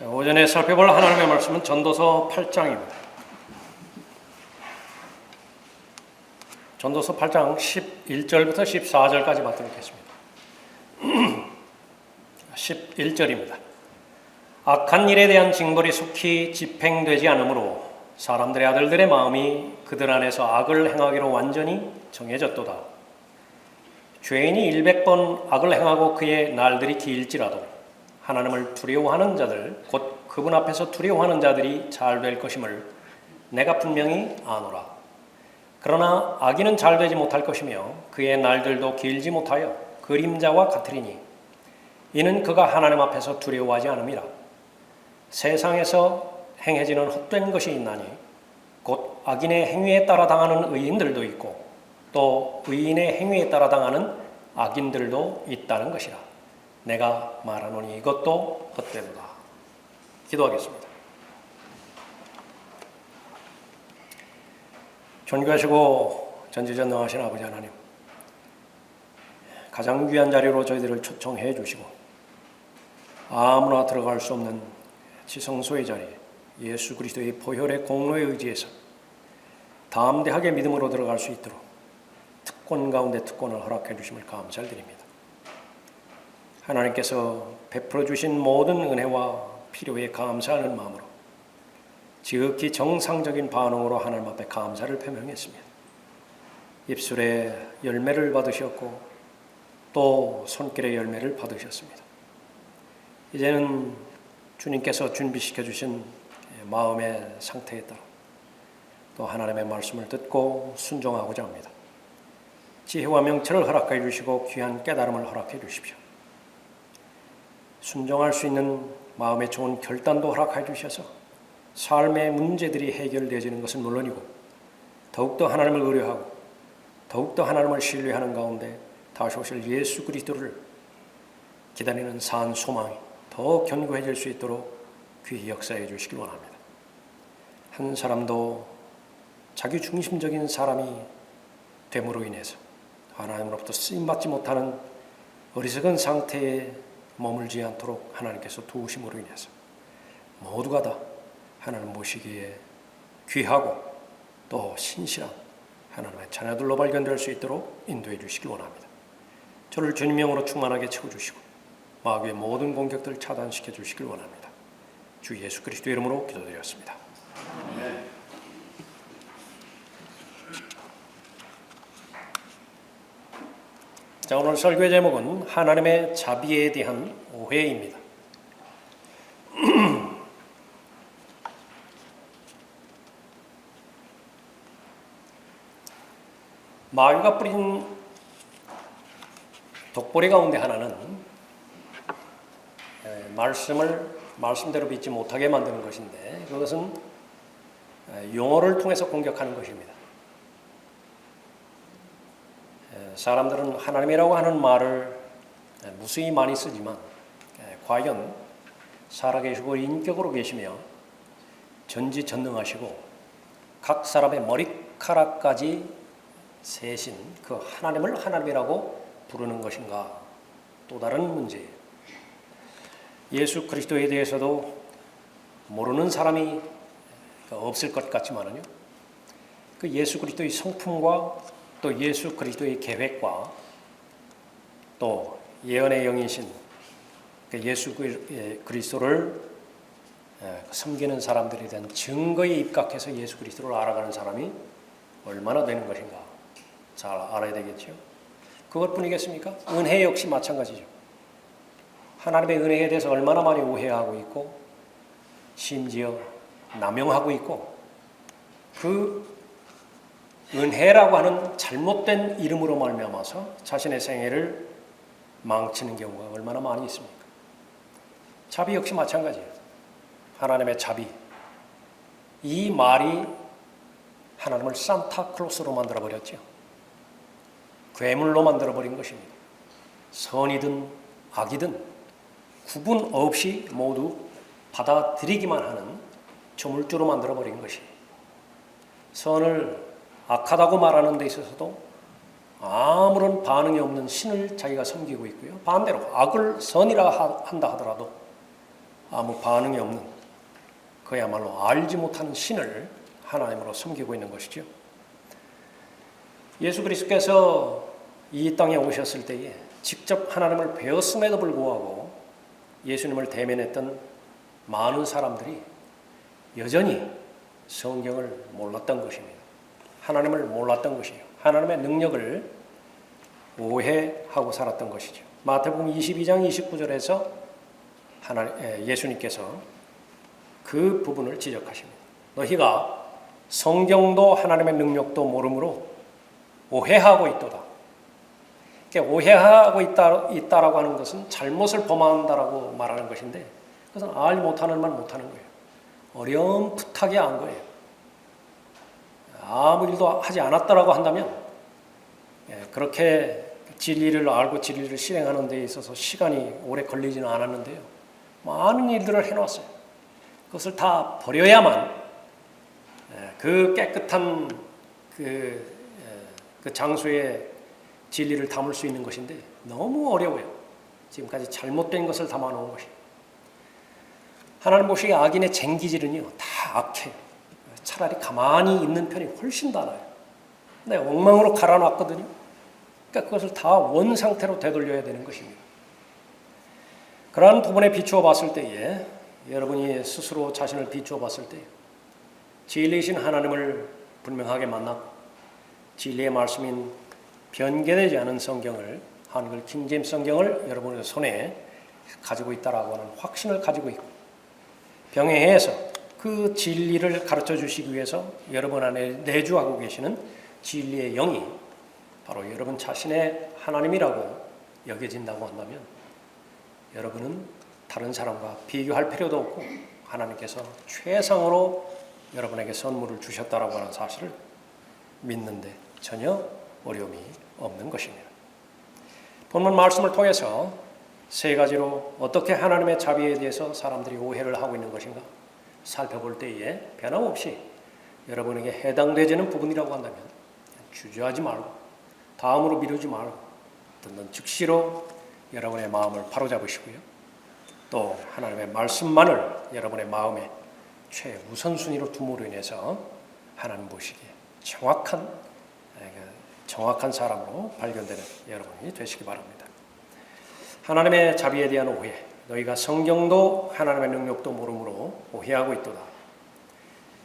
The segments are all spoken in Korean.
오전에 살펴볼 하나님의 말씀은 전도서 8장입니다. 전도서 8장 11절부터 14절까지 받도록 하겠습니다. 11절입니다. 악한 일에 대한 징벌이 속히 집행되지 않으므로 사람들의 아들들의 마음이 그들 안에서 악을 행하기로 완전히 정해졌도다. 죄인이 100번 악을 행하고 그의 날들이 길지라도 하나님을 두려워하는 자들, 곧 그분 앞에서 두려워하는 자들이 잘 될 것임을 내가 분명히 아노라. 그러나 악인은 잘 되지 못할 것이며 그의 날들도 길지 못하여 그림자와 같으리니 이는 그가 하나님 앞에서 두려워하지 않음이라. 세상에서 행해지는 헛된 것이 있나니 곧 악인의 행위에 따라 당하는 의인들도 있고 또 의인의 행위에 따라 당하는 악인들도 있다는 것이라. 내가 말하노니 이것도 헛되도다. 기도하겠습니다. 존귀하시고 전지전능하신 아버지 하나님, 가장 귀한 자리로 저희들을 초청해 주시고 아무나 들어갈 수 없는 지성소의 자리에 예수 그리스도의 보혈의 공로에 의지해서 담대하게 믿음으로 들어갈 수 있도록 특권 가운데 특권을 허락해 주심을 감사를 드립니다. 하나님께서 베풀어 주신 모든 은혜와 필요에 감사하는 마음으로 지극히 정상적인 반응으로 하나님 앞에 감사를 표명했습니다. 입술에 열매를 받으셨고 또 손길의 열매를 받으셨습니다. 이제는 주님께서 준비시켜 주신 마음의 상태에 따라 또 하나님의 말씀을 듣고 순종하고자 합니다. 지혜와 명철을 허락해 주시고 귀한 깨달음을 허락해 주십시오. 순종할 수 있는 마음의 좋은 결단도 허락해 주셔서 삶의 문제들이 해결되어지는 것은 물론이고 더욱더 하나님을 의뢰하고 더욱더 하나님을 신뢰하는 가운데 다시 오실 예수 그리스도를 기다리는 산 소망이 더 견고해질 수 있도록 귀히 역사해 주시길 원합니다. 한 사람도 자기 중심적인 사람이 됨으로 인해서 하나님으로부터 쓰임받지 못하는 어리석은 상태에 머물지 않도록 하나님께서 도우심으로 인해서 모두가 다 하나님 보시기에 귀하고 또 신실한 하나님의 자녀들로 발견될 수 있도록 인도해 주시길 원합니다. 저를 주님 명으로 충만하게 채워주시고 마귀의 모든 공격들을 차단시켜 주시길 원합니다. 주 예수 그리스도 이름으로 기도드렸습니다. 아멘. 자, 오늘 설교의 제목은 하나님의 자비에 대한 오해입니다. 마귀가 뿌린 독보리 가운데 하나는 말씀을 말씀대로 믿지 못하게 만드는 것인데 그것은 용어를 통해서 공격하는 것입니다. 사람들은 하나님이라고 하는 말을 무수히 많이 쓰지만 과연 살아계시고 인격으로 계시며 전지전능하시고 각 사람의 머리카락까지 세신 그 하나님을 하나님이라고 부르는 것인가? 또 다른 문제예요. 예수 그리스도에 대해서도 모르는 사람이 없을 것 같지만은요, 그 예수 그리스도의 성품과 또 예수 그리스도의 계획과 또 예언의 영이신 예수 그리스도를 섬기는 사람들에 대한 증거에 입각해서 예수 그리스도를 알아가는 사람이 얼마나 되는 것인가 잘 알아야 되겠죠. 그것뿐이겠습니까? 은혜 역시 마찬가지죠. 하나님의 은혜에 대해서 얼마나 많이 오해하고 있고 심지어 남용하고 있고 그 은혜라고 하는 잘못된 이름으로 말미암아서 자신의 생애를 망치는 경우가 얼마나 많이 있습니까? 자비 역시 마찬가지예요. 하나님의 자비. 이 말이 하나님을 산타클로스로 만들어버렸죠. 괴물로 만들어버린 것입니다. 선이든 악이든 구분 없이 모두 받아들이기만 하는 조물주로 만들어버린 것이 선을 악하다고 말하는 데 있어서도 아무런 반응이 없는 신을 자기가 섬기고 있고요. 반대로 악을 선이라 한다 하더라도 아무 반응이 없는 그야말로 알지 못하는 신을 하나님으로 섬기고 있는 것이죠. 예수 그리스도께서 이 땅에 오셨을 때에 직접 하나님을 배웠음에도 불구하고 예수님을 대면했던 많은 사람들이 여전히 성경을 몰랐던 것입니다. 하나님을 몰랐던 것이에요. 하나님의 능력을 오해하고 살았던 것이죠. 마태복음 22장 29절에서 예수님께서 그 부분을 지적하십니다. 너희가 성경도 하나님의 능력도 모르므로 오해하고 있도다. 오해하고 있다라고 하는 것은 잘못을 범한다라고 말하는 것인데 그것은 알지 못하는 말 못하는 거예요. 어렴풋하게 안 거예요. 아무 일도 하지 않았다라고 한다면 그렇게 진리를 알고 진리를 실행하는 데 있어서 시간이 오래 걸리지는 않았는데요. 많은 일들을 해놓았어요. 그것을 다 버려야만 그 깨끗한 그 장소에 진리를 담을 수 있는 것인데 너무 어려워요. 지금까지 잘못된 것을 담아놓은 것이. 하나님 보시기에 악인의 쟁기질은요 다 악해요. 차라리 가만히 있는 편이 훨씬 더 나아요. 근데 엉망으로 갈아놨거든요. 그러니까 그것을 다 원 상태로 되돌려야 되는 것입니다. 그러한 부분에 비추어 봤을 때에 여러분이 스스로 자신을 비추어 봤을 때 진리이신 하나님을 분명하게 만났고 진리의 말씀인 변개되지 않은 성경을 한글 킹제임스 성경을 여러분의 손에 가지고 있다라고 하는 확신을 가지고 있고 병행해서 그 진리를 가르쳐 주시기 위해서 여러분 안에 내주하고 계시는 진리의 영이 바로 여러분 자신의 하나님이라고 여겨진다고 한다면 여러분은 다른 사람과 비교할 필요도 없고 하나님께서 최상으로 여러분에게 선물을 주셨다라고 하는 사실을 믿는데 전혀 어려움이 없는 것입니다. 본문 말씀을 통해서 세 가지로 어떻게 하나님의 자비에 대해서 사람들이 오해를 하고 있는 것인가 살펴볼 때에 변함없이 여러분에게 해당되지는 부분이라고 한다면 주저하지 말고 다음으로 미루지 말고 듣는 즉시로 여러분의 마음을 바로잡으시고요. 또 하나님의 말씀만을 여러분의 마음에 최우선순위로 둠으로 인해서 하나님 보시기에 정확한 사람으로 발견되는 여러분이 되시기 바랍니다. 하나님의 자비에 대한 오해, 너희가 성경도 하나님의 능력도 모르므로 오해하고 있도다.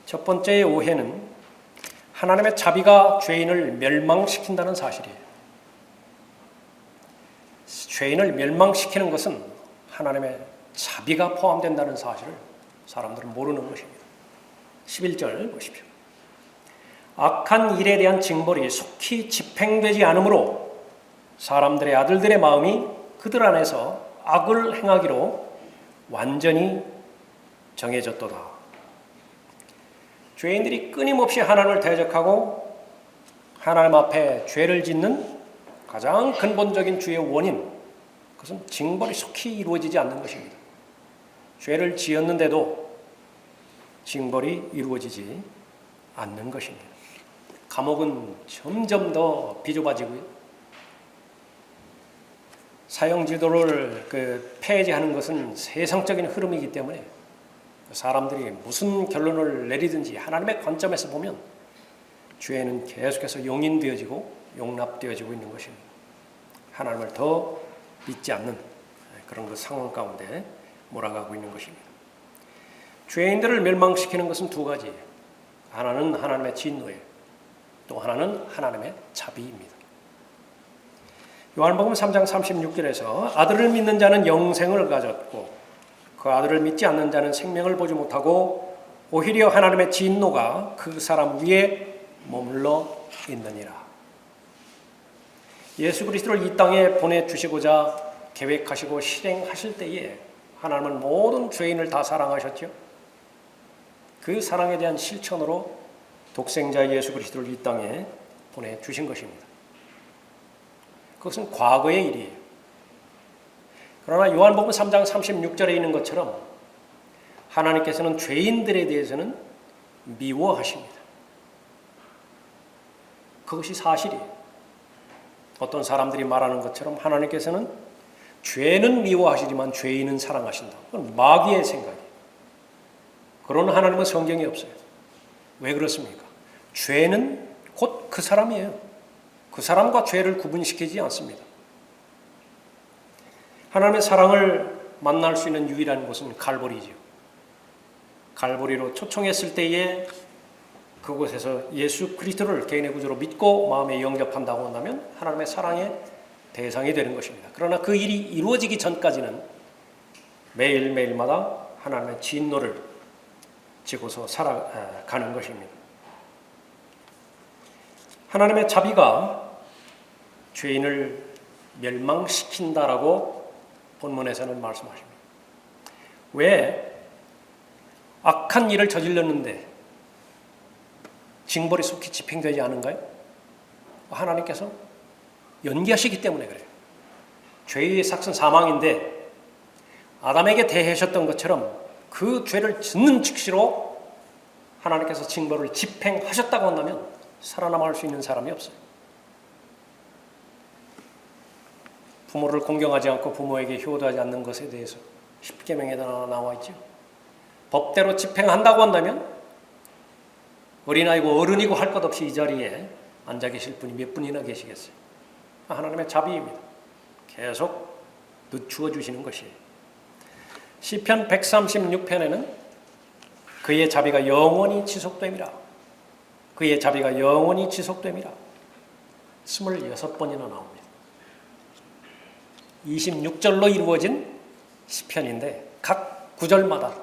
첫 번째의 오해는 하나님의 자비가 죄인을 멸망시킨다는 사실이에요. 죄인을 멸망시키는 것은 하나님의 자비가 포함된다는 사실을 사람들은 모르는 것입니다. 11절 보십시오. 악한 일에 대한 징벌이 속히 집행되지 않으므로 사람들의 아들들의 마음이 그들 안에서 악을 행하기로 완전히 정해졌도다. 죄인들이 끊임없이 하나님을 대적하고 하나님 앞에 죄를 짓는 가장 근본적인 주의 원인, 그것은 징벌이 속히 이루어지지 않는 것입니다. 죄를 지었는데도 징벌이 이루어지지 않는 것입니다. 감옥은 점점 더 비좁아지고요. 사형제도를 폐지하는 것은 세상적인 흐름이기 때문에 사람들이 무슨 결론을 내리든지 하나님의 관점에서 보면 죄는 계속해서 용인되어지고 용납되어지고 있는 것입니다. 하나님을 더 믿지 않는 그런 그 상황 가운데 몰아가고 있는 것입니다. 죄인들을 멸망시키는 것은 두 가지예요. 하나는 하나님의 진노예요. 또 하나는 하나님의 자비입니다. 요한복음 3장 36절에서 아들을 믿는 자는 영생을 가졌고 그 아들을 믿지 않는 자는 생명을 보지 못하고 오히려 하나님의 진노가 그 사람 위에 머물러 있느니라. 예수 그리스도를 이 땅에 보내주시고자 계획하시고 실행하실 때에 하나님은 모든 죄인을 다 사랑하셨죠. 그 사랑에 대한 실천으로 독생자 예수 그리스도를 이 땅에 보내주신 것입니다. 그것은 과거의 일이에요. 그러나 요한복음 3장 36절에 있는 것처럼 하나님께서는 죄인들에 대해서는 미워하십니다. 그것이 사실이에요. 어떤 사람들이 말하는 것처럼 하나님께서는 죄는 미워하시지만 죄인은 사랑하신다. 그건 마귀의 생각이에요. 그런 하나님은 성경에 없어요. 왜 그렇습니까? 죄는 곧 그 사람이에요. 그 사람과 죄를 구분시키지 않습니다. 하나님의 사랑을 만날 수 있는 유일한 곳은 갈보리지요. 갈보리로 초청했을 때에 그곳에서 예수 그리스도를 개인의 구주로 믿고 마음에 영접한다고 한다면 하나님의 사랑의 대상이 되는 것입니다. 그러나 그 일이 이루어지기 전까지는 매일매일마다 하나님의 진노를 지고서 살아가는 것입니다. 하나님의 자비가 죄인을 멸망시킨다라고 본문에서는 말씀하십니다. 왜 악한 일을 저질렀는데 징벌이 속히 집행되지 않은가요? 하나님께서 연기하시기 때문에 그래요. 죄의 삭은 사망인데 아담에게 대하셨던 것처럼 그 죄를 짓는 즉시로 하나님께서 징벌을 집행하셨다고 한다면 살아남을 수 있는 사람이 없어요. 부모를 공경하지 않고 부모에게 효도하지 않는 것에 대해서 십계명에 나와 있죠. 법대로 집행한다고 한다면 어린아이고 어른이고 할 것 없이 이 자리에 앉아 계실 분이 몇 분이나 계시겠어요. 하나님의 자비입니다. 계속 늦추어 주시는 것이에요. 시편 136편에는 그의 자비가 영원히 지속됨이라. 그의 자비가 영원히 지속됨이라. 26번이나 나옵니다. 26절로 이루어진 시편인데 각 구절마다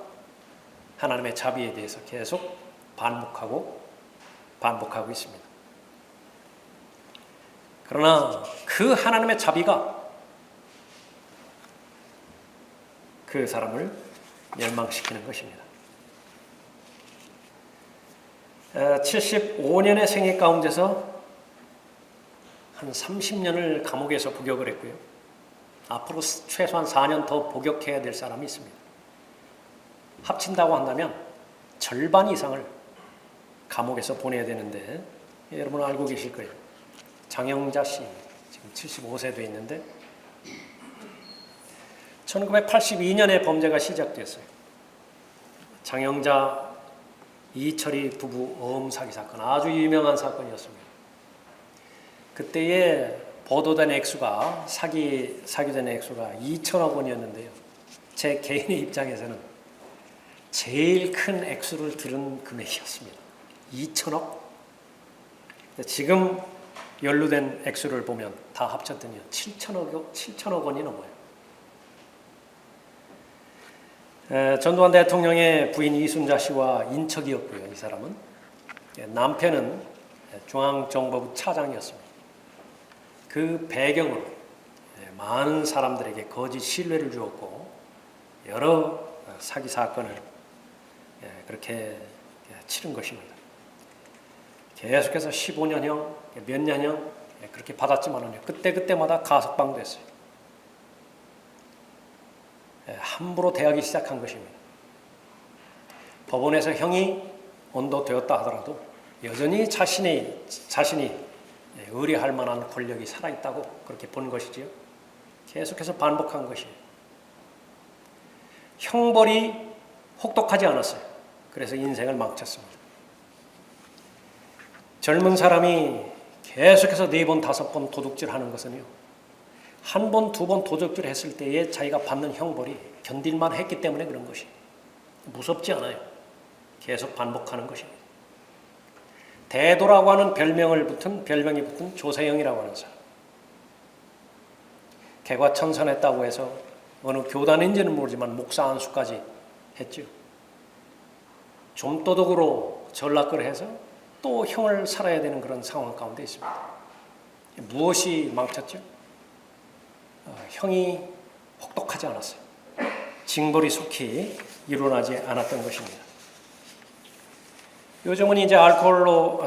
하나님의 자비에 대해서 계속 반복하고 있습니다. 그러나 그 하나님의 자비가 그 사람을 멸망시키는 것입니다. 75년의 생애 가운데서 한 30년을 감옥에서 복역을 했고요. 앞으로 최소한 4년 더 복역해야 될 사람이 있습니다. 합친다고 한다면 절반 이상을 감옥에서 보내야 되는데 여러분 알고 계실 거예요. 장영자 씨 지금 75세 돼 있는데 1982년에 범죄가 시작됐어요. 장영자 이철이 부부 어음 사기 사건, 아주 유명한 사건이었습니다. 그때에 보도된 액수가 사기된 액수가 2천억 원이었는데요. 제 개인의 입장에서는 제일 큰 액수를 들은 금액이었습니다. 2천억? 지금 연루된 액수를 보면 다 합쳤더니 7천억 원이 넘어요. 전두환 대통령의 부인 이순자 씨와 인척이었고요. 이 사람은 남편은 중앙정보부 차장이었습니다. 그 배경으로 많은 사람들에게 거짓 신뢰를 주었고 여러 사기 사건을 그렇게 치른 것입니다. 계속해서 15년형, 몇 년형 그렇게 받았지만 그때마다 가석방됐어요. 함부로 대하기 시작한 것입니다. 법원에서 형이 언도되었다 하더라도 여전히 자신이 의뢰할 만한 권력이 살아있다고 그렇게 본 것이지요. 계속해서 반복한 것이에요. 형벌이 혹독하지 않았어요. 그래서 인생을 망쳤습니다. 젊은 사람이 계속해서 4번, 5번 도둑질하는 것은요. 한 번, 2번 도둑질 했을 때에 자기가 받는 형벌이 견딜만 했기 때문에 그런 것이 무섭지 않아요. 계속 반복하는 것입니다. 대도라고 하는 별명이 붙은 조세영이라고 하는 사람. 개과천선했다고 해서 어느 교단인지는 모르지만 목사 안수까지 했죠. 좀도둑으로 전락을 해서 또 형을 살아야 되는 그런 상황 가운데 있습니다. 무엇이 망쳤죠? 형이 혹독하지 않았어요. 징벌이 속히 일어나지 않았던 것입니다. 요즘은 이제 알코올로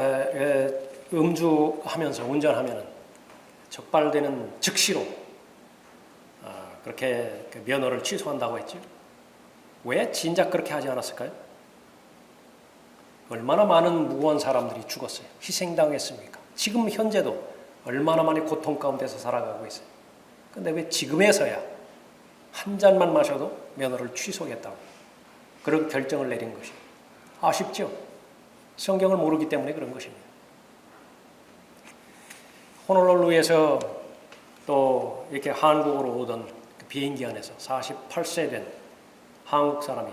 음주하면서 운전하면 적발되는 즉시로 그렇게 면허를 취소한다고 했죠. 왜 진작 그렇게 하지 않았을까요? 얼마나 많은 무고한 사람들이 죽었어요. 희생당했습니까? 지금 현재도 얼마나 많이 고통 가운데서 살아가고 있어요. 그런데 왜 지금에서야 한 잔만 마셔도 면허를 취소하겠다고 그런 결정을 내린 것입니다. 아쉽죠? 성경을 모르기 때문에 그런 것입니다. 호놀룰루에서 또 이렇게 한국으로 오던 그 비행기 안에서 48세 된 한국 사람이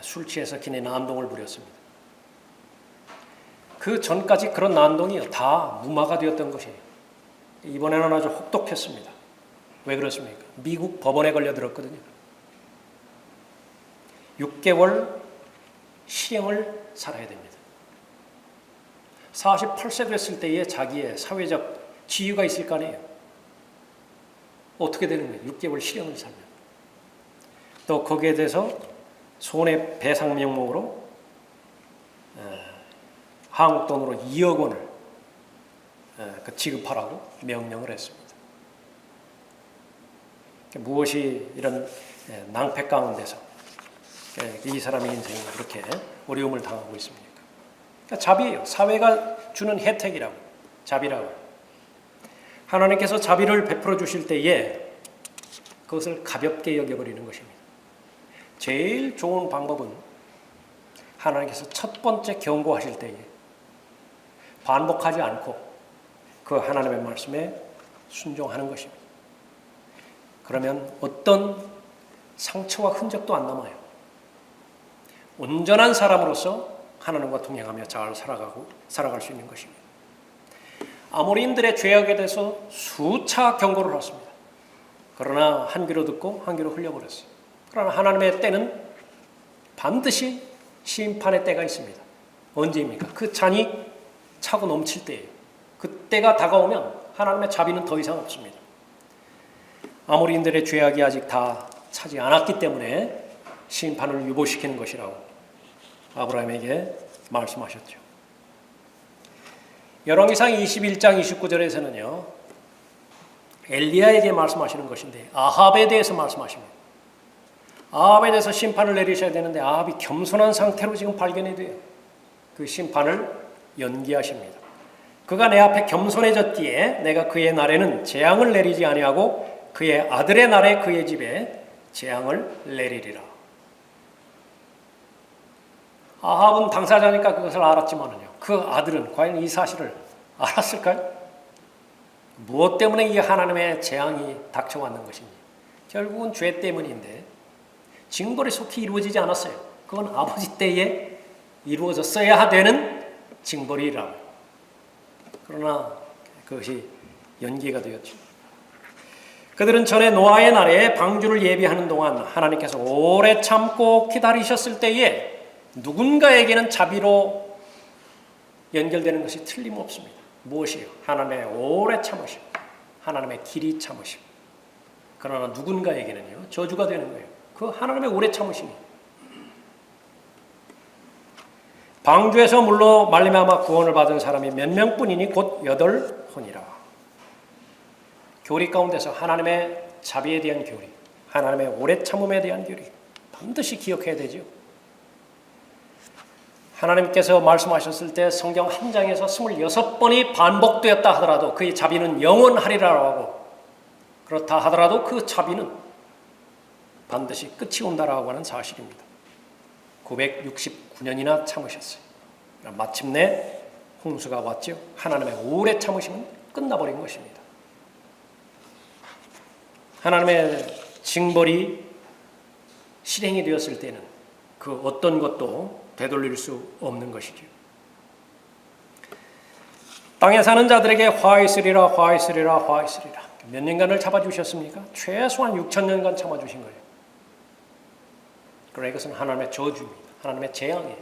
술 취해서 기내 난동을 부렸습니다. 그 전까지 그런 난동이 다 무마가 되었던 것이에요. 이번에는 아주 혹독했습니다. 왜 그렇습니까? 미국 법원에 걸려들었거든요. 6개월 실형을 살아야 됩니다. 48세 됐을 때에 자기의 사회적 지위가 있을 거 아니에요. 어떻게 되는 거예요? 6개월 실형을 살면. 또 거기에 대해서 손해배상 명목으로 한국 돈으로 2억 원을 지급하라고 명령을 했습니다. 무엇이 이런 낭패 가운데서 이 사람의 인생이 그렇게 어려움을 당하고 있습니까? 그러니까 자비예요. 사회가 주는 혜택이라고, 자비라고. 하나님께서 자비를 베풀어 주실 때에 그것을 가볍게 여겨버리는 것입니다. 제일 좋은 방법은 하나님께서 첫 번째 경고하실 때에 반복하지 않고 그 하나님의 말씀에 순종하는 것입니다. 그러면 어떤 상처와 흔적도 안 남아요. 온전한 사람으로서 하나님과 동행하며 잘 살아갈 수 있는 것입니다. 아모리인들의 죄악에 대해서 수차 경고를 했습니다. 그러나 한 귀로 듣고 한 귀로 흘려버렸어요. 그러나 하나님의 때는 반드시 심판의 때가 있습니다. 언제입니까? 그 잔이 차고 넘칠 때예요. 그때가 다가오면 하나님의 자비는 더 이상 없습니다. 아모리인들의 죄악이 아직 다 차지 않았기 때문에 심판을 유보시키는 것이라고 아브라함에게 말씀하셨죠. 열왕기상 21장 29절에서는요. 엘리야에게 말씀하시는 것인데 아합에 대해서 말씀하십니다. 아합에 대해서 심판을 내리셔야 되는데 아합이 겸손한 상태로 지금 발견이 돼요. 그 심판을 연기하십니다. 그가 내 앞에 겸손해졌기에 내가 그의 날에는 재앙을 내리지 아니하고 그의 아들의 날에 그의 집에 재앙을 내리리라. 아합은 당사자니까 그것을 알았지만요. 그 아들은 과연 이 사실을 알았을까요? 무엇 때문에 이 하나님의 재앙이 닥쳐왔는 것인지. 결국은 죄 때문인데 징벌이 속히 이루어지지 않았어요. 그건 아버지 때에 이루어졌어야 되는 징벌이라고. 그러나 그것이 연기가 되었죠. 그들은 전에 노아의 날에 방주를 예비하는 동안 하나님께서 오래 참고 기다리셨을 때에 누군가에게는 자비로 연결되는 것이 틀림없습니다. 무엇이요? 하나님의 오래 참으심, 하나님의 길이 참으심. 그러나 누군가에게는요, 저주가 되는 거예요. 그 하나님의 오래 참으심이. 방주에서 물로 말미암아 구원을 받은 사람이 몇 명뿐이니 곧 8혼이라. 교리 가운데서 하나님의 자비에 대한 교리, 하나님의 오래 참음에 대한 교리 반드시 기억해야 되죠. 하나님께서 말씀하셨을 때 성경 한 장에서 26번이 반복되었다 하더라도 그의 자비는 영원하리라고 하고, 그렇다 하더라도 그 자비는 반드시 끝이 온다라고 하는 사실입니다. 969년이나 참으셨어요. 마침내 홍수가 왔죠. 하나님의 오래 참으심은 끝나버린 것입니다. 하나님의 징벌이 실행이 되었을 때는 그 어떤 것도 되돌릴 수 없는 것이죠. 땅에 사는 자들에게 화 있으리라, 화 있으리라, 화 있으리라. 몇 년간을 잡아주셨습니까? 최소한 6,000년간 참아주신 거예요. 그러나 이것은 하나님의 저주입니다. 하나님의 재앙이에요.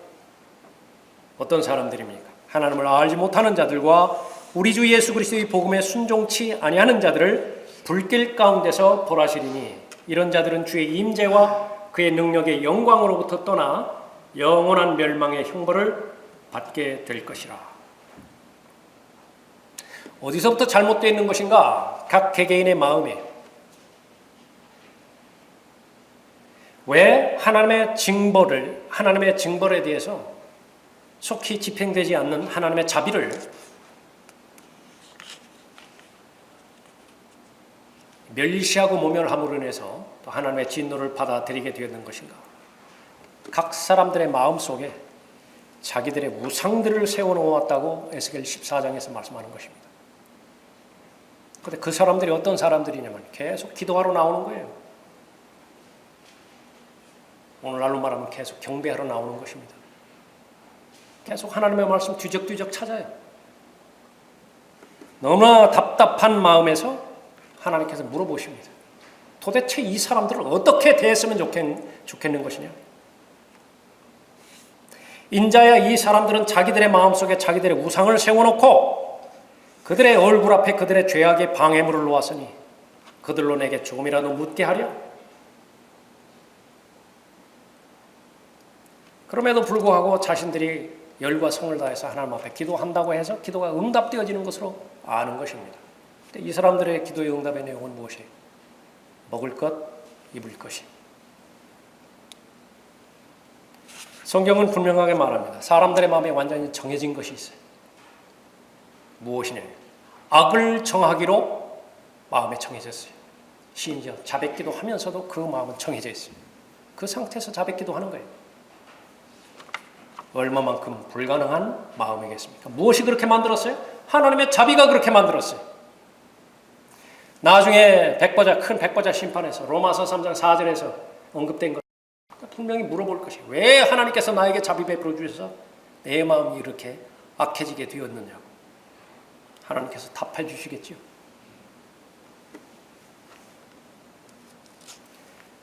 어떤 사람들입니까? 하나님을 알지 못하는 자들과 우리 주 예수 그리스도의 복음에 순종치 아니하는 자들을 불길 가운데서 벌하시리니 이런 자들은 주의 임재와 그의 능력의 영광으로부터 떠나 영원한 멸망의 형벌을 받게 될 것이라. 어디서부터 잘못되어 있는 것인가? 각 개개인의 마음에. 왜 하나님의 징벌에 대해서 속히 집행되지 않는 하나님의 자비를 멸시하고 모멸함으로 인해서 또 하나님의 진노를 받아들이게 되었는 것인가? 각 사람들의 마음속에 자기들의 우상들을 세워놓았다고 에스겔 14장에서 말씀하는 것입니다. 그런데 그 사람들이 어떤 사람들이냐면 계속 기도하러 나오는 거예요. 오늘날로 말하면 계속 경배하러 나오는 것입니다. 계속 하나님의 말씀 뒤적뒤적 찾아요. 너무나 답답한 마음에서 하나님께서 물어보십니다. 도대체 이 사람들을 어떻게 대했으면 좋겠는 것이냐? 인자야 이 사람들은 자기들의 마음속에 자기들의 우상을 세워놓고 그들의 얼굴 앞에 그들의 죄악의 방해물을 놓았으니 그들로 내게 조금이라도 묻게 하랴. 그럼에도 불구하고 자신들이 열과 성을 다해서 하나님 앞에 기도한다고 해서 기도가 응답되어지는 것으로 아는 것입니다. 이 사람들의 기도의 응답의 내용은 무엇이에요? 먹을 것, 입을 것이. 성경은 분명하게 말합니다. 사람들의 마음에 완전히 정해진 것이 있어요. 무엇이냐? 악을 정하기로 마음에 정해졌어요. 심지어 자백기도 하면서도 그 마음은 정해져 있어요. 그 상태에서 자백기도 하는 거예요. 얼마만큼 불가능한 마음이겠습니까? 무엇이 그렇게 만들었어요? 하나님의 자비가 그렇게 만들었어요. 나중에 큰 백보자 심판에서 로마서 3장 4절에서 언급된 것 분명히 물어볼 것이에요. 왜 하나님께서 나에게 자비 베풀어 주셔서 내 마음이 이렇게 악해지게 되었느냐고. 하나님께서 답해 주시겠죠.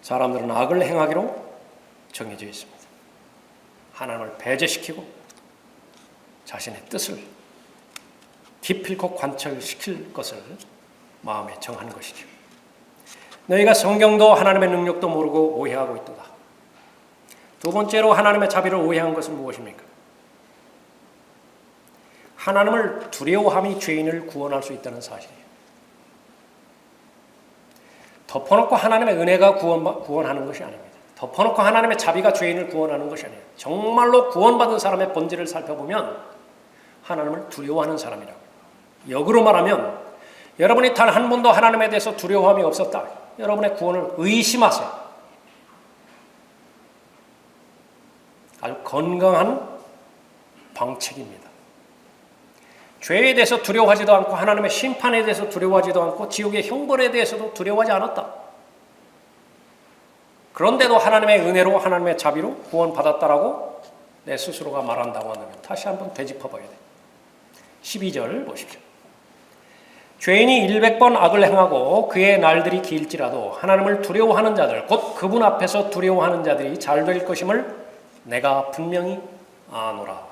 사람들은 악을 행하기로 정해져 있습니다. 하나님을 배제시키고 자신의 뜻을 기필코 관철시킬 것을 마음에 정한 것이죠. 너희가 성경도 하나님의 능력도 모르고 오해하고 있도다. 두 번째로 하나님의 자비를 오해한 것은 무엇입니까? 하나님을 두려워함이 죄인을 구원할 수 있다는 사실이에요. 덮어놓고 하나님의 은혜가 구원하는 것이 아닙니다. 덮어놓고 하나님의 자비가 죄인을 구원하는 것이 아니에요. 정말로 구원받은 사람의 본질을 살펴보면 하나님을 두려워하는 사람이라고. 역으로 말하면 여러분이 단 한 번도 하나님에 대해서 두려워함이 없었다. 여러분의 구원을 의심하세요. 아주 건강한 방책입니다. 죄에 대해서 두려워하지도 않고 하나님의 심판에 대해서 두려워하지도 않고 지옥의 형벌에 대해서도 두려워하지 않았다. 그런데도 하나님의 은혜로 하나님의 자비로 구원받았다라고 내 스스로가 말한다고 한다면 다시 한번 되짚어봐야 돼요. 12절 보십시오. 죄인이 100번 악을 행하고 그의 날들이 길지라도 하나님을 두려워하는 자들 곧 그분 앞에서 두려워하는 자들이 잘 될 것임을 내가 분명히 아노라.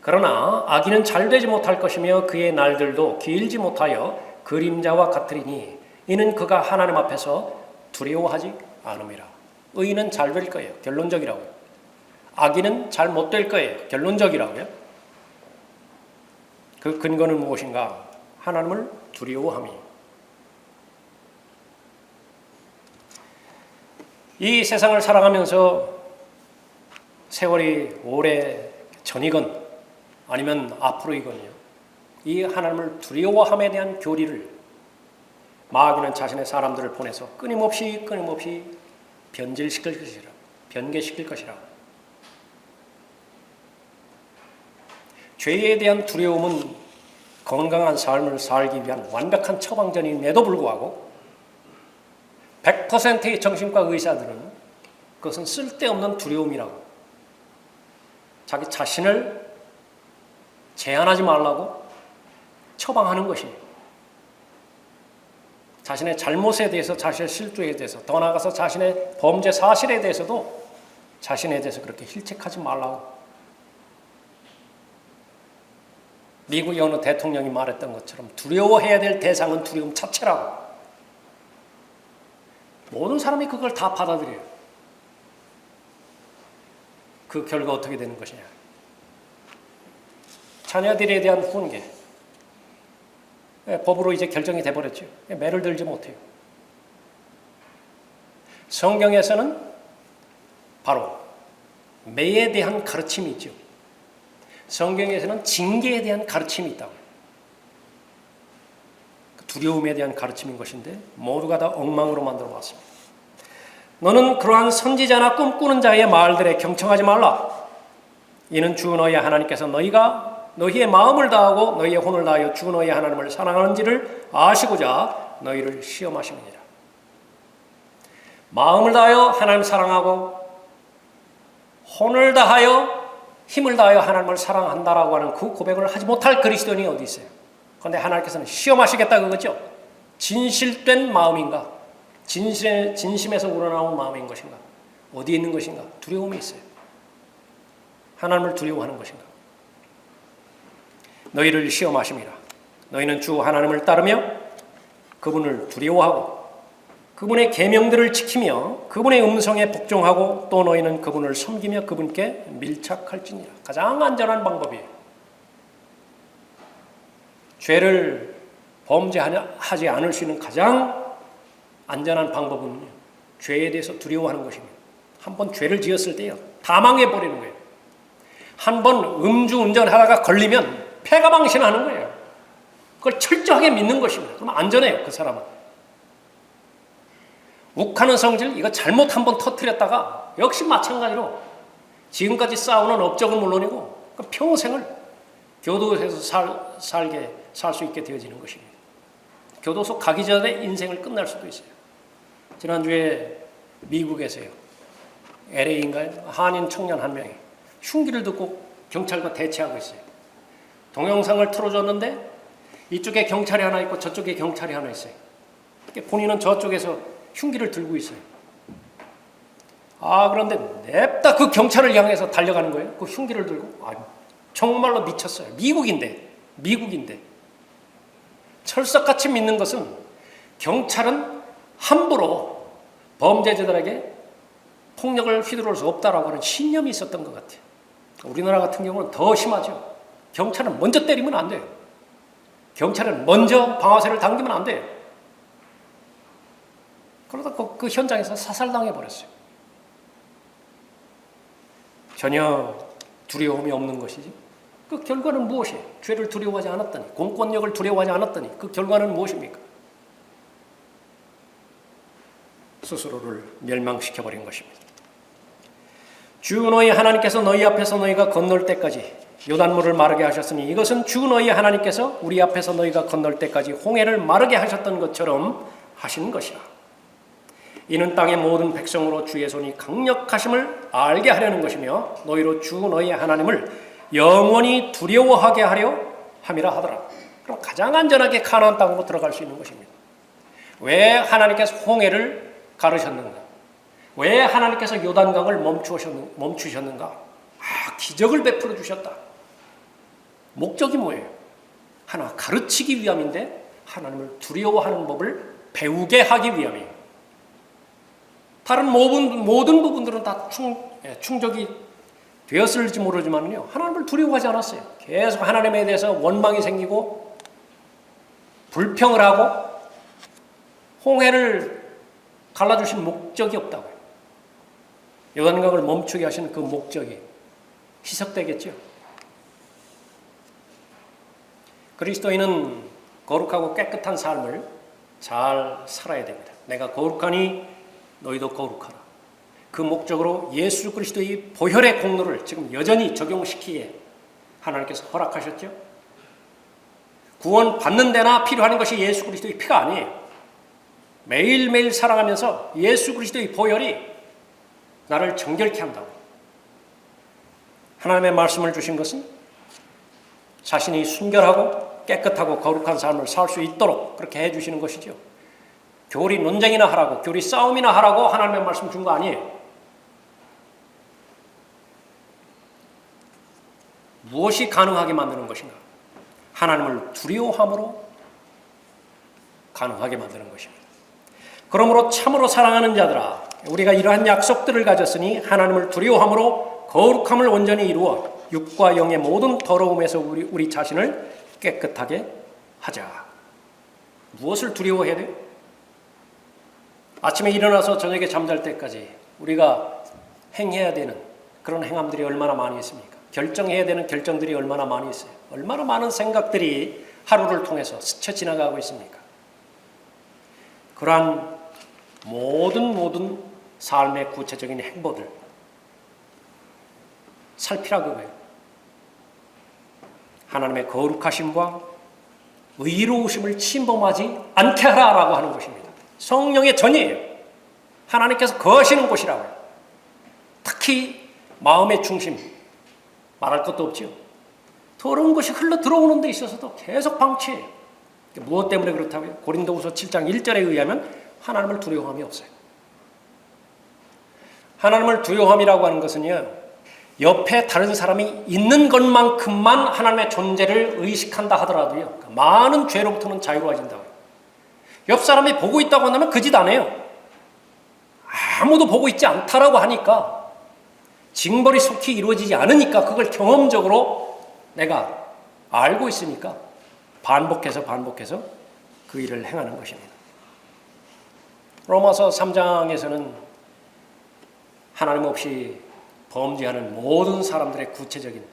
그러나 악인은 잘 되지 못할 것이며 그의 날들도 길지 못하여 그림자와 같으리니 이는 그가 하나님 앞에서 두려워하지 않음이라. 의인은 잘 될 거예요. 결론적이라고요. 악인은 잘 못 될 거예요. 결론적이라고요. 그 근거는 무엇인가? 하나님을 두려워함이에요. 이 세상을 살아가면서 세월이 오래 전이건 아니면 앞으로이건요. 이 하나님을 두려워함에 대한 교리를 마귀는 자신의 사람들을 보내서 끊임없이 변질시킬 것이라, 변개시킬 것이라. 죄에 대한 두려움은 건강한 삶을 살기 위한 완벽한 처방전임에도 불구하고 100%의 정신과 의사들은 그것은 쓸데없는 두려움이라고 자기 자신을 제한하지 말라고 처방하는 것이에요. 자신의 잘못에 대해서, 자신의 실수에 대해서, 더 나아가서 자신의 범죄 사실에 대해서도 자신에 대해서 그렇게 힐책하지 말라고. 미국의 어느 대통령이 말했던 것처럼 두려워해야 될 대상은 두려움 자체라고. 모든 사람이 그걸 다 받아들여요. 그 결과 어떻게 되는 것이냐. 자녀들에 대한 훈계. 법으로 이제 결정이 돼버렸죠. 매를 들지 못해요. 성경에서는 바로 매에 대한 가르침이 있죠. 성경에서는 징계에 대한 가르침이 있다고. 두려움에 대한 가르침인 것인데 모두가 다 엉망으로 만들어 봤습니다. 너는 그러한 선지자나 꿈꾸는 자의 말들에 경청하지 말라. 이는 주 너희의 하나님께서 너희가 너희의 마음을 다하고 너희의 혼을 다하여 주 너희의 하나님을 사랑하는지를 아시고자 너희를 시험하시느니라. 마음을 다하여 하나님을 사랑하고 혼을 다하여 힘을 다하여 하나님을 사랑한다라고 하는 그 고백을 하지 못할 그리스도인이 어디 있어요? 그런데 하나님께서는 시험하시겠다 그거죠. 진실된 마음인가? 진심에서 우러나온 마음인 것인가? 어디에 있는 것인가? 두려움이 있어요. 하나님을 두려워하는 것인가? 너희를 시험하심이라. 너희는 주 하나님을 따르며 그분을 두려워하고 그분의 계명들을 지키며 그분의 음성에 복종하고 또 너희는 그분을 섬기며 그분께 밀착할지니라. 가장 안전한 방법이에요. 죄를 범죄하지 않을 수 있는 가장 안전한 방법은 죄에 대해서 두려워하는 것입니다. 한번 죄를 지었을 때요, 다 망해버리는 거예요. 한번 음주운전하다가 걸리면 패가망신하는 거예요. 그걸 철저하게 믿는 것입니다. 그럼 안전해요, 그 사람은. 욱하는 성질, 이거 잘못 한번 터뜨렸다가 역시 마찬가지로 지금까지 쌓아오는 업적은 물론이고 평생을 교도소에서 살 수 있게 되어지는 것입니다. 교도소 가기 전에 인생을 끝날 수도 있어요. 지난주에 미국에서요, LA인가요? 한인 청년 한 명이 흉기를 듣고 경찰과 대치하고 있어요. 동영상을 틀어줬는데 이쪽에 경찰이 하나 있고 저쪽에 경찰이 하나 있어요. 본인은 저쪽에서 흉기를 들고 있어요. 그런데 냅다 그 경찰을 향해서 달려가는 거예요. 그 흉기를 들고. 정말로 미쳤어요. 미국인데. 철석같이 믿는 것은 경찰은 함부로 범죄자들에게 폭력을 휘두를 수 없다라고 하는 신념이 있었던 것 같아요. 우리나라 같은 경우는 더 심하죠. 경찰은 먼저 때리면 안 돼요. 경찰은 먼저 방아쇠를 당기면 안 돼요. 그러다 그 현장에서 사살당해버렸어요. 전혀 두려움이 없는 것이지. 그 결과는 무엇이에요? 죄를 두려워하지 않았더니, 공권력을 두려워하지 않았더니 그 결과는 무엇입니까? 스스로를 멸망시켜버린 것입니다. 주 너희 하나님께서 너희 앞에서 너희가 건널 때까지 요단물을 마르게 하셨으니 이것은 주 너희 하나님께서 우리 앞에서 너희가 건널 때까지 홍해를 마르게 하셨던 것처럼 하신 것이라. 이는 땅의 모든 백성으로 주의 손이 강력하심을 알게 하려는 것이며 너희로 주 너희의 하나님을 영원히 두려워하게 하려 함이라 하더라. 그럼 가장 안전하게 가나안 땅으로 들어갈 수 있는 것입니다. 왜 하나님께서 홍해를 가르셨는가? 왜 하나님께서 요단강을 멈추셨는가? 기적을 베풀어 주셨다. 목적이 뭐예요? 하나 가르치기 위함인데 하나님을 두려워하는 법을 배우게 하기 위함이에요. 다른 모든 부분들은 다 충족이 되었을지 모르지만요, 하나님을 두려워하지 않았어요. 계속 하나님에 대해서 원망이 생기고 불평을 하고 홍해를 갈라주신 목적이 없다고요. 요단강을 멈추게 하신 그 목적이 희석되겠죠. 그리스도인은 거룩하고 깨끗한 삶을 잘 살아야 됩니다. 내가 거룩하니 너희도 거룩하라. 그 목적으로 예수 그리스도의 보혈의 공로를 지금 여전히 적용시키기에 하나님께서 허락하셨죠. 구원 받는 데나 필요한 것이 예수 그리스도의 피가 아니에요. 매일매일 살아가면서 예수 그리스도의 보혈이 나를 정결케 한다고. 하나님의 말씀을 주신 것은 자신이 순결하고 깨끗하고 거룩한 삶을 살 수 있도록 그렇게 해주시는 것이죠. 교리 논쟁이나 하라고, 교리 싸움이나 하라고 하나님의 말씀 준 거 아니에요. 무엇이 가능하게 만드는 것인가? 하나님을 두려워함으로 가능하게 만드는 것입니다. 그러므로 참으로 사랑하는 자들아, 우리가 이러한 약속들을 가졌으니 하나님을 두려워함으로 거룩함을 온전히 이루어 육과 영의 모든 더러움에서 우리 자신을 깨끗하게 하자. 무엇을 두려워해야 돼요? 아침에 일어나서 저녁에 잠잘 때까지 우리가 행해야 되는 그런 행함들이 얼마나 많이 있습니까? 결정해야 되는 결정들이 얼마나 많이 있어요. 얼마나 많은 생각들이 하루를 통해서 스쳐 지나가고 있습니까? 그러한 모든 삶의 구체적인 행보들 살피라 그거예요. 하나님의 거룩하심과 의로우심을 침범하지 않게 하라라고 하는 것입니다. 성령의 전이에요. 하나님께서 거하시는 곳이라고요. 특히 마음의 중심, 말할 것도 없지요. 더러운 것이 흘러 들어오는 데 있어서도 계속 방치해요. 무엇 때문에 그렇다고요? 고린도후서 7장 1절에 의하면 하나님을 두려워함이 없어요. 하나님을 두려워함이라고 하는 것은요, 옆에 다른 사람이 있는 것만큼만 하나님의 존재를 의식한다 하더라도요, 많은 죄로부터는 자유로워진다고요. 옆 사람이 보고 있다고 한다면 그 짓 안 해요. 아무도 보고 있지 않다라고 하니까, 징벌이 속히 이루어지지 않으니까, 그걸 경험적으로 내가 알고 있으니까 반복해서 그 일을 행하는 것입니다. 로마서 3장에서는 하나님 없이 범죄하는 모든 사람들의 구체적인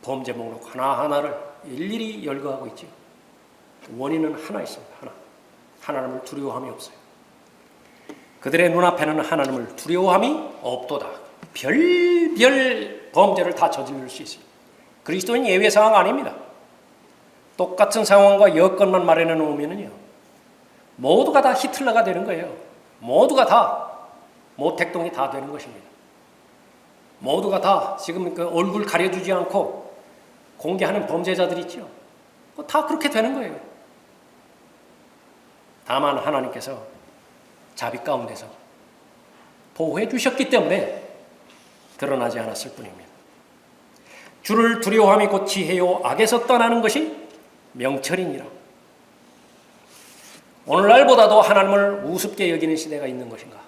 범죄 목록 하나하나를 일일이 열거하고 있죠. 원인은 하나 있습니다. 하나님을 두려워함이 없어요. 그들의 눈앞에는 하나님을 두려워함이 없도다. 별별 범죄를 다 저지를 수 있어요. 그리스도인 예외 상황 아닙니다. 똑같은 상황과 여건만 마련해 놓으면요, 모두가 다 히틀러가 되는 거예요. 모두가 다 모택동이 다 되는 것입니다. 모두가 다 지금 그 얼굴 가려주지 않고 공개하는 범죄자들 있죠. 다 그렇게 되는 거예요. 다만 하나님께서 자비 가운데서 보호해 주셨기 때문에 드러나지 않았을 뿐입니다. 주를 두려워함이 곧 지혜요 악에서 떠나는 것이 명철이니라. 오늘날보다도 하나님을 우습게 여기는 시대가 있는 것인가?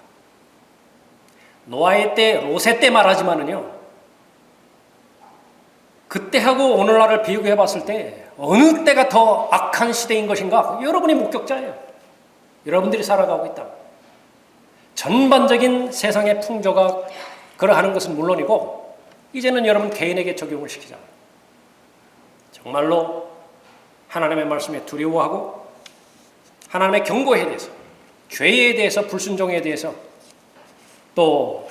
노아의 때, 롯의 때 말하지만은요, 그때하고 오늘날을 비교해 봤을 때 어느 때가 더 악한 시대인 것인가? 여러분이 목격자예요. 여러분들이 살아가고 있다. 전반적인 세상의 풍조가 그러하는 것은 물론이고, 이제는 여러분 개인에게 적용을 시키자. 정말로 하나님의 말씀에 두려워하고 하나님의 경고에 대해서, 죄에 대해서, 불순종에 대해서, 또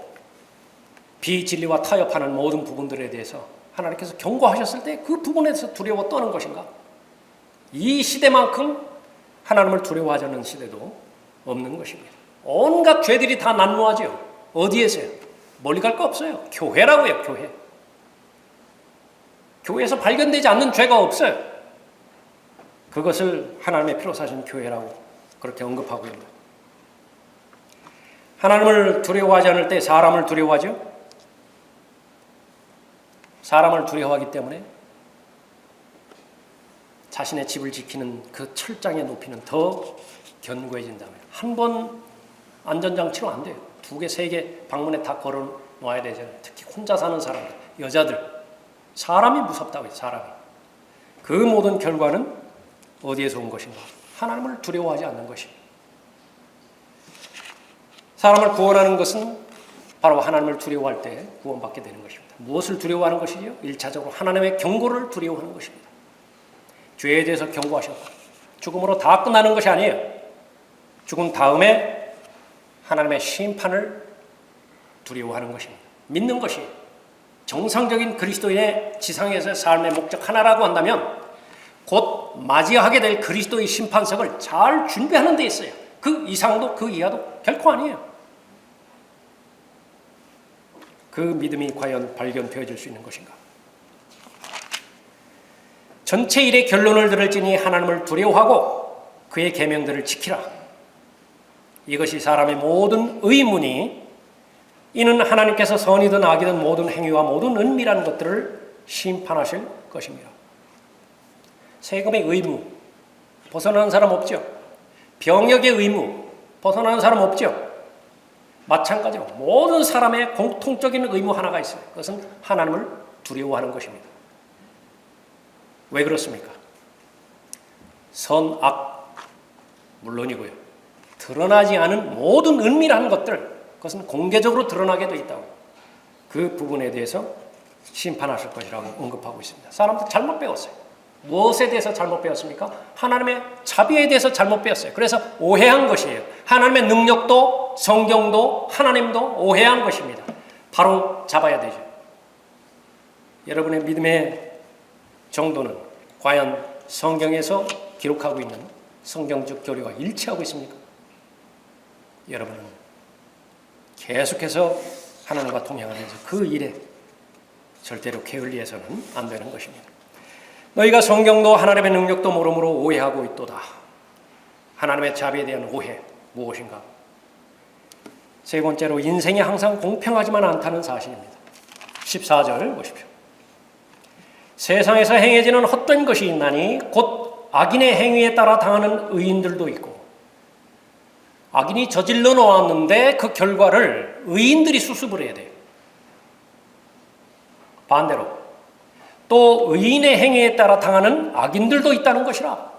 비진리와 타협하는 모든 부분들에 대해서 하나님께서 경고하셨을 때 그 부분에 대해서 두려워 떠는 것인가? 이 시대만큼 하나님을 두려워하지 않는 시대도 없는 것입니다. 온갖 죄들이 다 난무하죠. 어디에서요? 멀리 갈 거 없어요. 교회라고요. 교회. 교회에서 발견되지 않는 죄가 없어요. 그것을 하나님의 피로 사신 교회라고 그렇게 언급하고 있습니다. 하나님을 두려워하지 않을 때 사람을 두려워하죠. 사람을 두려워하기 때문에 자신의 집을 지키는 그 철장의 높이는 더 견고해진다면, 한 번 안전장치로 안 돼요. 2개, 3개 방문에 다 걸어 놔야 되잖아요. 특히 혼자 사는 사람들, 여자들, 사람이 무섭다고 해요. 사람이. 그 모든 결과는 어디에서 온 것인가? 하나님을 두려워하지 않는 것입니다. 사람을 구원하는 것은 바로 하나님을 두려워할 때 구원받게 되는 것입니다. 무엇을 두려워하는 것이죠? 1차적으로 하나님의 경고를 두려워하는 것입니다. 죄에 대해서 경고하셨고, 죽음으로 다 끝나는 것이 아니에요. 죽은 다음에 하나님의 심판을 두려워하는 것입니다. 믿는 것이 정상적인 그리스도인의 지상에서의 삶의 목적 하나라고 한다면, 곧 맞이하게 될 그리스도의 심판석을 잘 준비하는 데 있어요. 그 이상도 그 이하도 결코 아니에요. 그 믿음이 과연 발견되어질 수 있는 것인가? 전체 일의 결론을 들을지니 하나님을 두려워하고 그의 계명들을 지키라. 이것이 사람의 모든 의문이, 이는 하나님께서 선이든 악이든 모든 행위와 모든 은밀한 것들을 심판하실 것입니다. 세금의 의무, 벗어나는 사람 없죠. 병역의 의무, 벗어나는 사람 없죠. 마찬가지로 모든 사람의 공통적인 의무 하나가 있어요. 그것은 하나님을 두려워하는 것입니다. 왜 그렇습니까? 선, 악 물론이고요. 드러나지 않은 모든 은밀한 것들, 그것은 공개적으로 드러나게 되어 있다고. 그 부분에 대해서 심판하실 것이라고 언급하고 있습니다. 사람들 잘못 배웠어요. 무엇에 대해서 잘못 배웠습니까? 하나님의 자비에 대해서 잘못 배웠어요. 그래서 오해한 것이에요. 하나님의 능력도 성경도 하나님도 오해한 것입니다. 바로 잡아야 되죠. 여러분의 믿음의 정도는 과연 성경에서 기록하고 있는 성경적 교리와 일치하고 있습니까? 여러분은 계속해서 하나님과 동행하면서 그 일에 절대로 게을리해서는 안 되는 것입니다. 너희가 성경도 하나님의 능력도 모름으로 오해하고 있도다. 하나님의 자비에 대한 오해 무엇인가? 세 번째로 인생이 항상 공평하지만 않다는 사실입니다. 14절 보십시오. 세상에서 행해지는 헛된 것이 있나니 곧 악인의 행위에 따라 당하는 의인들도 있고, 악인이 저질러 놓았는데 그 결과를 의인들이 수습을 해야 돼요. 반대로 또 의인의 행위에 따라 당하는 악인들도 있다는 것이라.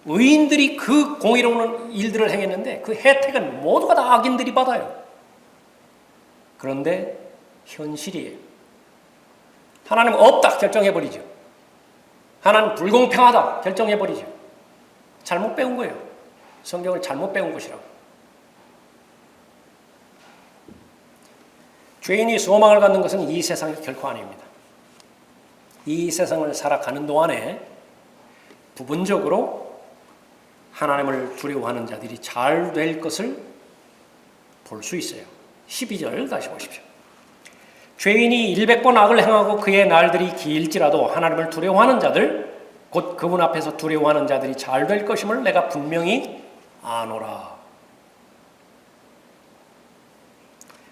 의인들이 그 공의로운 일들을 행했는데 그 혜택은 모두가 다 악인들이 받아요. 그런데 현실이에요. 하나님은 없다 결정해버리죠. 하나님 불공평하다 결정해버리죠. 잘못 배운 거예요. 성경을 잘못 배운 것이라고. 죄인이 소망을 갖는 것은 이 세상이 결코 아닙니다. 이 세상을 살아가는 동안에 부분적으로 하나님을 두려워하는 자들이 잘 될 것을 볼 수 있어요. 12절 다시 보십시오. 죄인이 100번 악을 행하고 그의 날들이 길지라도 하나님을 두려워하는 자들, 곧 그분 앞에서 두려워하는 자들이 잘 될 것임을 내가 분명히 아노라.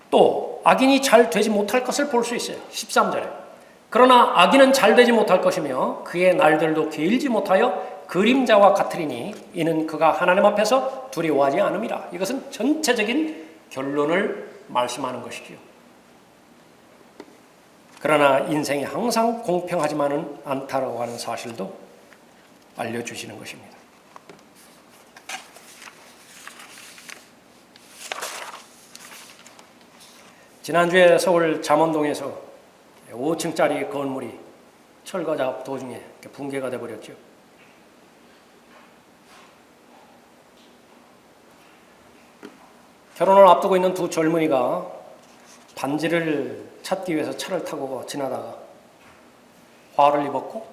또 악인이 잘 되지 못할 것을 볼 수 있어요. 13절에 그러나 악인은 잘 되지 못할 것이며 그의 날들도 길지 못하여 그림자와 같으리니 이는 그가 하나님 앞에서 두려워하지 않음이라. 이것은 전체적인 결론을 말씀하는 것이지요. 그러나 인생이 항상 공평하지만은 않다라고 하는 사실도 알려주시는 것입니다. 지난주에 서울 잠원동에서 5층짜리 건물이 철거 작업 도중에 붕괴가 되어버렸죠. 결혼을 앞두고 있는 두 젊은이가 반지를 찾기 위해서 차를 타고 지나다가 화를 입었고,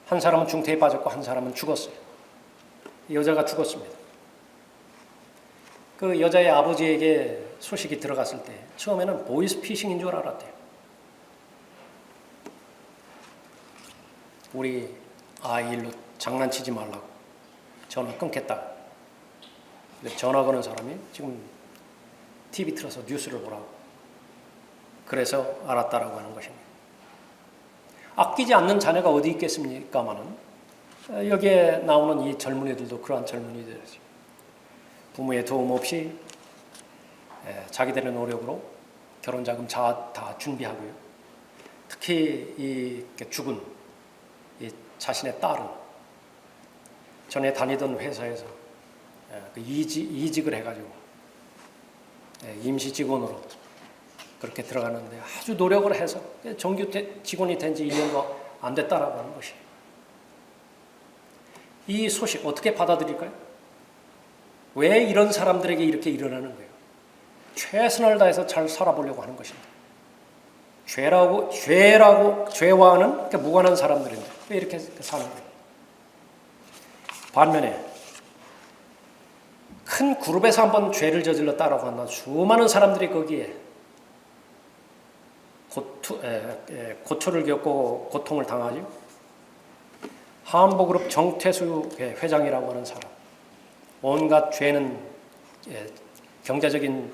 한 사람은 중태에 빠졌고 한 사람은 죽었어요. 여자가 죽었습니다. 그 여자의 아버지에게 소식이 들어갔을 때 처음에는 보이스피싱인 줄 알았대요. 우리 아이 일로 장난치지 말라고 전화 끊겠다. 근데 전화 거는 사람이 지금 TV 틀어서 뉴스를 보라고. 그래서 알았다라고 하는 것입니다. 아끼지 않는 자녀가 어디 있겠습니까마는 여기에 나오는 이 젊은이들도 그러한 젊은이들이죠. 부모의 도움 없이 자기들의 노력으로 결혼자금 다 준비하고요. 특히 이 죽은 이 자신의 딸은 전에 다니던 회사에서 이직을 해가지고 임시 직원으로 그렇게 들어가는데 아주 노력을 해서 정규 직원이 된 지 1년도 안 됐다라고 하는 것이. 이 소식 어떻게 받아들일까요? 왜 이런 사람들에게 이렇게 일어나는 거예요? 최선을 다해서 잘 살아보려고 하는 것입니다. 죄와는 무관한 사람들인데 왜 이렇게 사는 거예요? 반면에 큰 그룹에서 한번 죄를 저질렀다라고 한다. 수많은 사람들이 거기에 고초를 겪고 고통을 당하죠. 한보그룹 정태수 회장이라고 하는 사람, 온갖 죄는 경제적인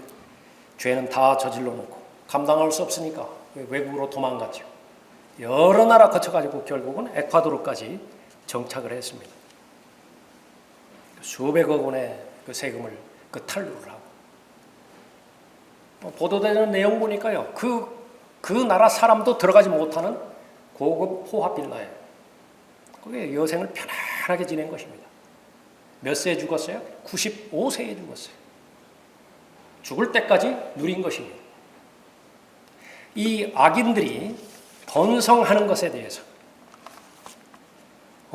죄는 다 저질러 놓고 감당할 수 없으니까 외국으로 도망갔죠. 여러 나라 거쳐가지고 결국은 에콰도르까지 정착을 했습니다. 수백억 원의 그 세금을 탈루를 하고, 보도되는 내용 보니까요, 그 나라 사람도 들어가지 못하는 고급 호화 빌라에 거기에 여생을 편안하게 지낸 것입니다. 몇 세에 죽었어요? 95세에 죽었어요. 죽을 때까지 누린 것입니다. 이 악인들이 번성하는 것에 대해서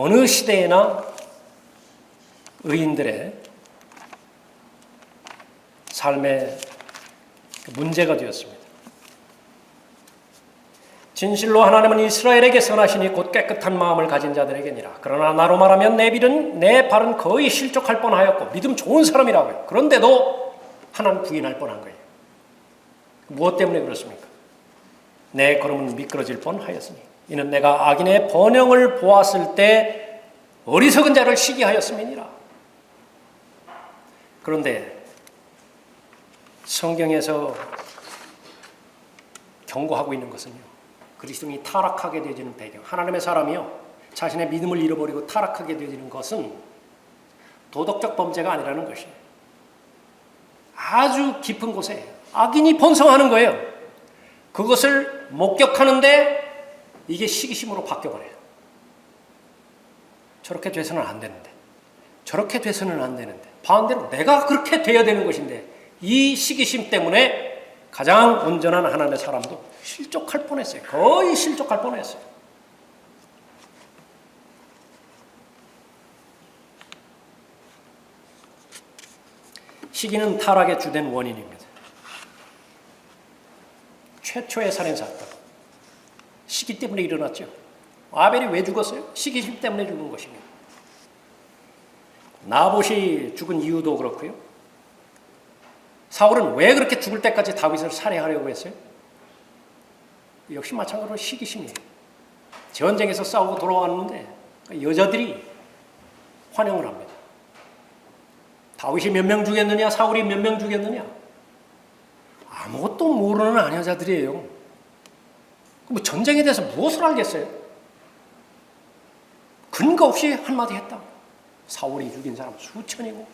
어느 시대에나 의인들의 삶의 문제가 되었습니다. 진실로 하나님은 이스라엘에게 선하시니 곧 깨끗한 마음을 가진 자들에게니라. 그러나 나로 말하면 내 발은 거의 실족할 뻔하였고 믿음 좋은 사람이라고요. 그런데도 하나님 부인할 뻔한 거예요. 무엇 때문에 그렇습니까? 내 걸음은 미끄러질 뻔하였으니 이는 내가 악인의 번영을 보았을 때 어리석은 자를 시기하였음이니라. 그런데 성경에서 경고하고 있는 것은요, 그리스도인이 타락하게 되어지는 배경, 하나님의 사람이요 자신의 믿음을 잃어버리고 타락하게 되어지는 것은 도덕적 범죄가 아니라는 것이에요. 아주 깊은 곳에 악인이 번성하는 거예요. 그것을 목격하는데 이게 시기심으로 바뀌어버려요. 저렇게 돼서는 안 되는데, 저렇게 돼서는 안 되는데, 반대로 내가 그렇게 돼야 되는 것인데, 이 시기심 때문에 가장 온전한 하나님의 사람도 실족할 뻔했어요. 거의 실족할 뻔했어요. 시기는 타락의 주된 원인입니다. 최초의 살인사건, 시기 때문에 일어났죠. 아벨이 왜 죽었어요? 시기심 때문에 죽은 것입니다. 나봇이 죽은 이유도 그렇고요. 사울은 왜 그렇게 죽을 때까지 다윗을 살해하려고 했어요? 역시 마찬가지로 시기심이에요. 전쟁에서 싸우고 돌아왔는데 여자들이 환영을 합니다. 다윗이 몇 명 죽였느냐, 사울이 몇 명 죽였느냐, 아무것도 모르는 아녀자들이에요. 뭐 전쟁에 대해서 무엇을 알겠어요? 근거 없이 한마디 했다. 사울이 죽인 사람 수천이고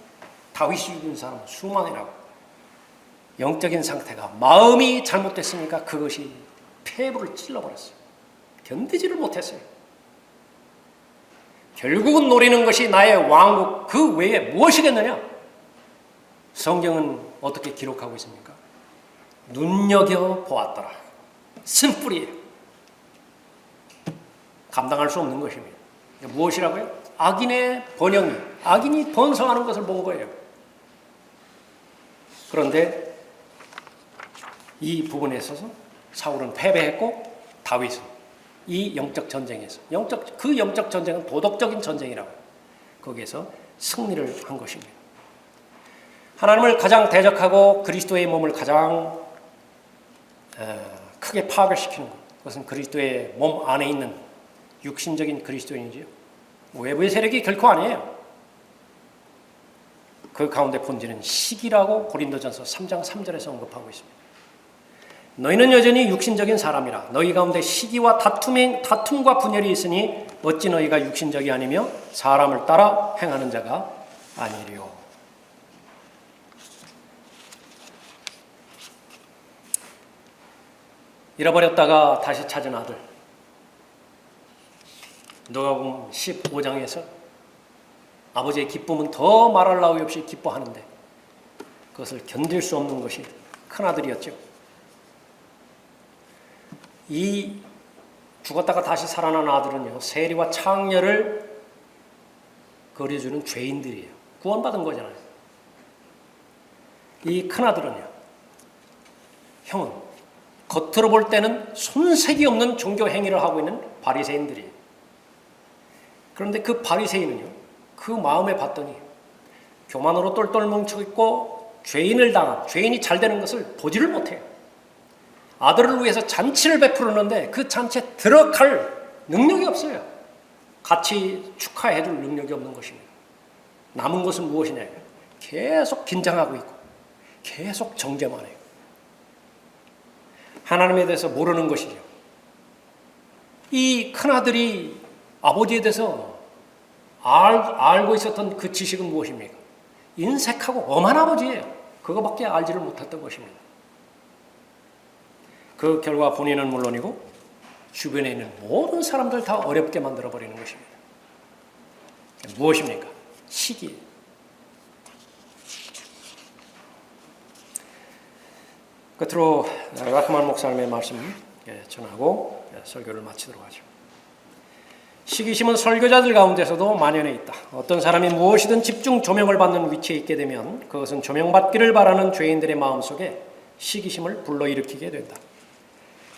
다윗이 죽인 사람 수만이라고. 영적인 상태가, 마음이 잘못됐으니까 그것이 폐부를 찔러버렸어요. 견디지를 못했어요. 결국은 노리는 것이 나의 왕국 그 외에 무엇이겠느냐? 성경은 어떻게 기록하고 있습니까? 눈여겨보았더라. 쓴뿌리예요. 감당할 수 없는 것입니다. 무엇이라고요? 악인의 번영이, 악인이 번성하는 것을 본 거예요. 그런데 이 부분에 있어서 사울은 패배했고 다윗은 이 영적 전쟁에서, 그 영적 전쟁은 도덕적인 전쟁이라고, 거기에서 승리를 한 것입니다. 하나님을 가장 대적하고 그리스도의 몸을 가장 크게 파악을 시키는 것, 그것은 그리스도의 몸 안에 있는 육신적인 그리스도인이지요. 외부의 세력이 결코 아니에요. 그 가운데 본질은 시기라고 고린도전서 3장 3절에서 언급하고 있습니다. 너희는 여전히 육신적인 사람이라. 너희 가운데 시기와 다툼과 분열이 있으니 어찌 너희가 육신적이 아니며 사람을 따라 행하는 자가 아니리요. 잃어버렸다가 다시 찾은 아들. 누가복음 15장에서 아버지의 기쁨은 더 말할 나위 없이 기뻐하는데 그것을 견딜 수 없는 것이 큰아들이었죠. 이 죽었다가 다시 살아난 아들은요, 세리와 창녀를 그려주는 죄인들이에요. 구원받은 거잖아요. 이 큰아들은요, 형은 겉으로 볼 때는 손색이 없는 종교 행위를 하고 있는 바리새인들이에요. 그런데 그 바리새인은요, 그 마음에 봤더니 교만으로 똘똘 뭉쳐있고 죄인이 잘 되는 것을 보지를 못해요. 아들을 위해서 잔치를 베푸는데 그 잔치에 들어갈 능력이 없어요. 같이 축하해 줄 능력이 없는 것입니다. 남은 것은 무엇이냐? 계속 긴장하고 있고 계속 정죄만 해요. 하나님에 대해서 모르는 것이죠. 이 큰아들이 아버지에 대해서 알고 있었던 그 지식은 무엇입니까? 인색하고 엄한 아버지예요. 그거밖에 알지를 못했던 것입니다. 그 결과 본인은 물론이고 주변에 있는 모든 사람들 다 어렵게 만들어버리는 것입니다. 무엇입니까? 시기예요. 끝으로 라흐만 목사님의 말씀 전하고 설교를 마치도록 하죠. 시기심은 설교자들 가운데서도 만연해 있다. 어떤 사람이 무엇이든 집중 조명을 받는 위치에 있게 되면 그것은 조명받기를 바라는 죄인들의 마음속에 시기심을 불러일으키게 된다.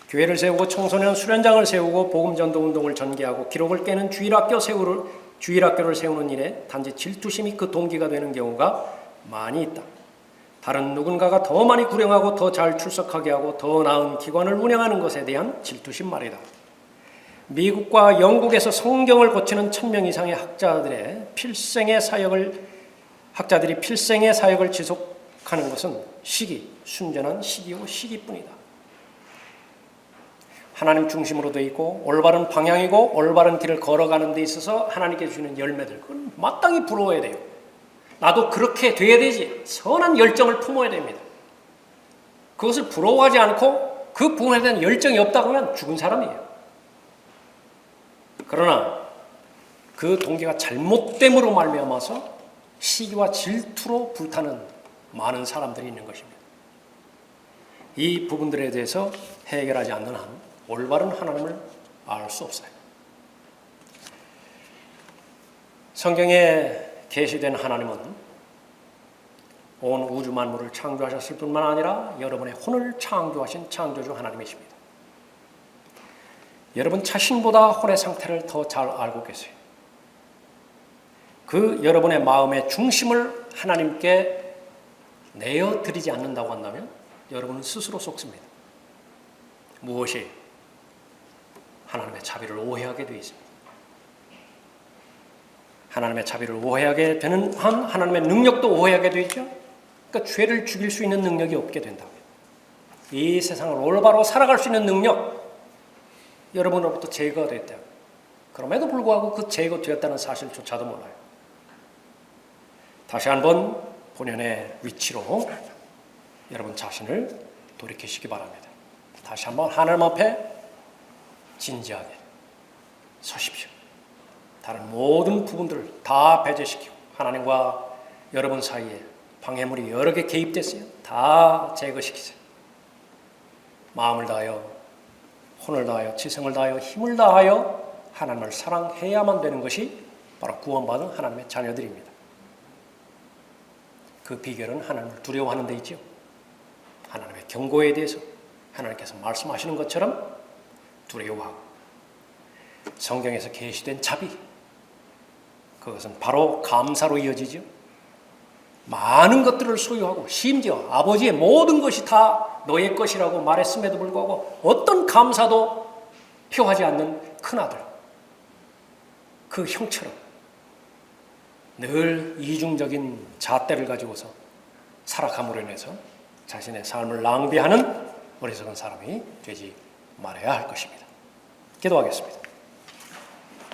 교회를 세우고 청소년 수련장을 세우고 복음전도 운동을 전개하고 기록을 깨는 주일학교를 세우는 일에 단지 질투심이 그 동기가 되는 경우가 많이 있다. 다른 누군가가 더 많이 구령하고 더 잘 출석하게 하고 더 나은 기관을 운영하는 것에 대한 질투심 말이다. 미국과 영국에서 성경을 고치는 1000명 이상의 학자들이 필생의 사역을 지속하는 것은 순전한 시기요 시기뿐이다. 하나님 중심으로 되어 있고 올바른 방향이고 올바른 길을 걸어가는 데 있어서 하나님께 주시는 열매들, 그건 마땅히 부러워야 돼요. 나도 그렇게 돼야 되지. 선한 열정을 품어야 됩니다. 그것을 부러워하지 않고 그 부분에 대한 열정이 없다고 하면 죽은 사람이에요. 그러나 그 동기가 잘못됨으로 말미암아서 시기와 질투로 불타는 많은 사람들이 있는 것입니다. 이 부분들에 대해서 해결하지 않는 한 올바른 하나님을 알 수 없어요. 성경에 계시된 하나님은 온 우주 만물을 창조하셨을 뿐만 아니라 여러분의 혼을 창조하신 창조주 하나님이십니다. 여러분 자신보다 혼의 상태를 더 잘 알고 계세요. 그 여러분의 마음의 중심을 하나님께 내어드리지 않는다고 한다면 여러분은 스스로 속습니다. 무엇이? 하나님의 자비를 오해하게 되어 있습니다. 하나님의 자비를 오해하게 되는 한 하나님의 능력도 오해하게 되어 있죠. 그러니까 죄를 죽일 수 있는 능력이 없게 된다고요. 이 세상을 올바로 살아갈 수 있는 능력, 여러분으로부터 제거가 됐다. 그럼에도 불구하고 그 제거되었다는 사실조차도 몰라요. 다시 한번 본연의 위치로 여러분 자신을 돌이키시기 바랍니다. 다시 한번 하나님 앞에 진지하게 서십시오. 다른 모든 부분들을 다 배제시키고 하나님과 여러분 사이에 방해물이 여러 개 개입됐어요. 다 제거시키세요. 마음을 다하여, 혼을 다하여, 지성을 다하여, 힘을 다하여 하나님을 사랑해야만 되는 것이 바로 구원받은 하나님의 자녀들입니다. 그 비결은 하나님을 두려워하는 데 있죠. 하나님의 경고에 대해서 하나님께서 말씀하시는 것처럼 두려워하고 성경에서 계시된 자비, 그것은 바로 감사로 이어지죠. 많은 것들을 소유하고 심지어 아버지의 모든 것이 다 너의 것이라고 말했음에도 불구하고 어떤 감사도 표하지 않는 큰아들, 그 형처럼 늘 이중적인 잣대를 가지고서 살아감으로 인해서 자신의 삶을 낭비하는 어리석은 사람이 되지 말아야 할 것입니다. 기도하겠습니다.